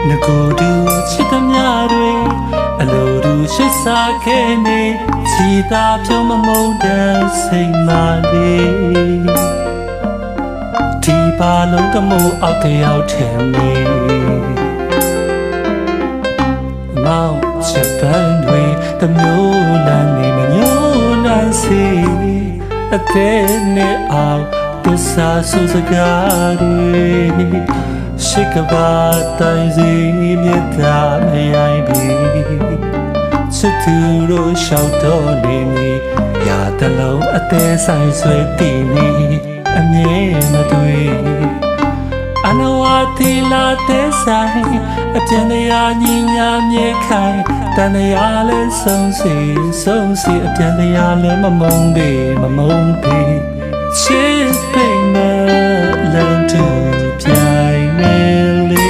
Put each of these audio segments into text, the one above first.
ငကိုတူချစ်သမျှတွေအလိုတူရှစ်စားခဲ့နေချီသာဖြုံးမမုန်းတဲ့စိတ်မလေးဒီပါလုံးတမိုးအောက်တယောက်ထဲနေမောင်ချစ်ပန်းတွေတမျိုးလမ်းနေမညို့နိုင်စီအသေးနဲ့အောင်သစ္စာဆိုစကားတွေရှိကဘာတိုင်းစီမြတ်တာမရိုင်းပြီချစ်သူတို့ရှောက်တော့နေမီရာတလုံးအသေးဆိုင်ဆွဲတည်နေအမြဲမတွေ့အနဝတိလာတဲ့ဆိုင်အပြင်းတရားညီညာမြေခိုင်တန်တရားလဲဆုံးစီအပြင်းတရားလဲမမုန်းပေချစ်ပိမလန်တူပြိုင်နေလေ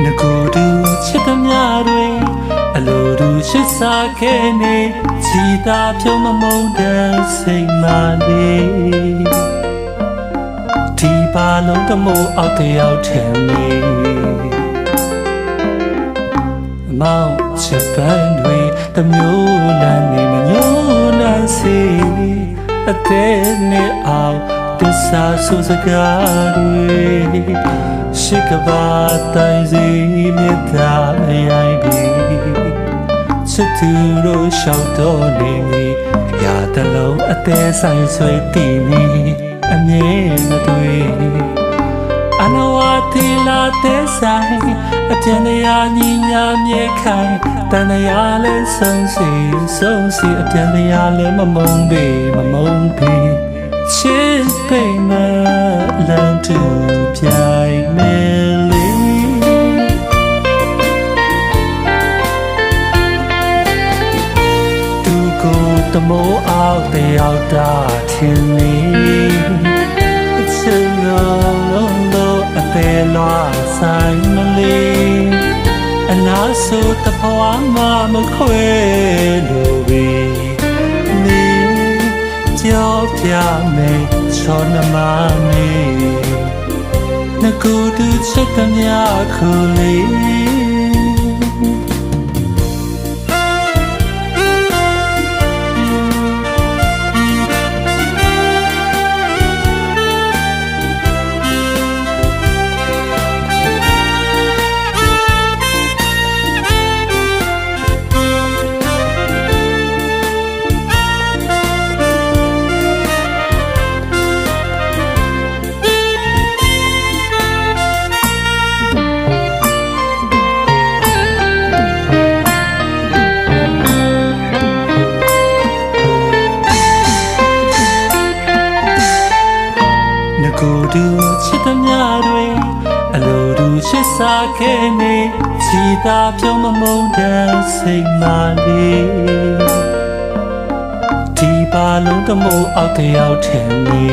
ငကိုတူချစ်သမျှတွေအလိုတူရှစ်စားခဲ့နေချီသာဖြုံးမမုန်းတဲ့စိတ်မလေးဒီပါလုံးတမိုးအောက်တယောက်ထဲနေမောင်ချစ်ပန်းတွေတမျိုးလမ်းနေမညို့နိုင်စီအသေးနဲ့အောင်သစ္စာဆိုစကားတွေရှိကဘာတိုင်းစီမြတ်တာမရိုင်းပြီချစ်သူတို့ရှောက်တော့နေမီရာတလုံးအသေးဆိုင်ဆွဲတည်နေအမြဲမတွေ့အနဝတိလာတဲ့ဆိုင်အပြင်းတရားညီညာမြေခိုင်တန်တရားလဲဆုံးစီအပြင်းတရားလဲမမုန်းပေချစ်ပိမလန်တူပြိုင်နေလေသူကိုတမိုးအောက်တယောက်တာထင်နေချစ်လုံးလို့အသေးလွားဆိုင်မလေးအနာဆိုတဖွာမမခွဲလို့ပဲနေကြောက်ပြမယ်ချောနမမေငကိုတူချစ်သမျှခုလေးကိုတူချစ်သမျှတွေအလိုတူရှစ်စားခဲ့နေချီသာဖြုံးမမုန်းတဲ့စိတ်မလေးဒီပါလုံးတမိုးအောက်တယောက်ထဲနေ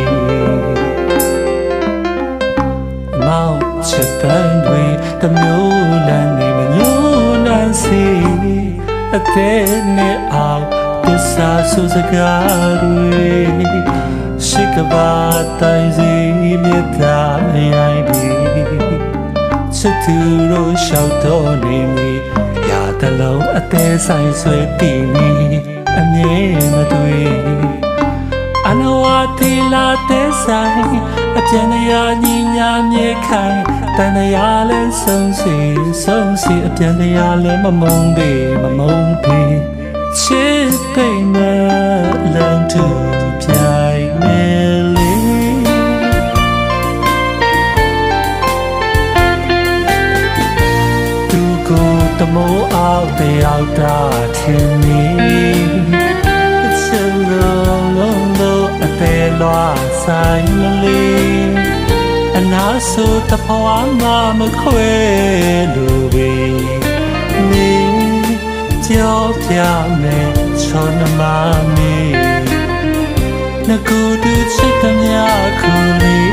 မောင်ချစ်ပန်းတွေတမျိုးလမ်းနေမညို့နိုင်စီအသေးနဲ့အောင်သစ္စာဆိုစကားတွေရှိကဘာတိုင်းစီမြတ်တာမရိုင်းပြီချစ်သူတို့ရှောက်တော့နေမီရာတလုံးအသေးဆိုင်ဆွဲတည်နေအမြဲမတွေ့အနဝတိလာတဲ့ဆိုင်အပြင်းတရားညီညာမြေခိုင်တန်တရားလဲဆုံးစီအပြင်းတရားလဲမမုန်းပေချစ်ပိမလန်တူပြိုင်နေလေသူကိုတမိုးအောက်တယောက်တာထင်နေချစ်လုံးလို့အသေးလွားဆိုင်မလေးအနာဆိုတဖွာမမခွဲလို့ပဲနေကြောက်ပြမယ်ချောနမမေငကိုတူချစ်သမျှခုလေး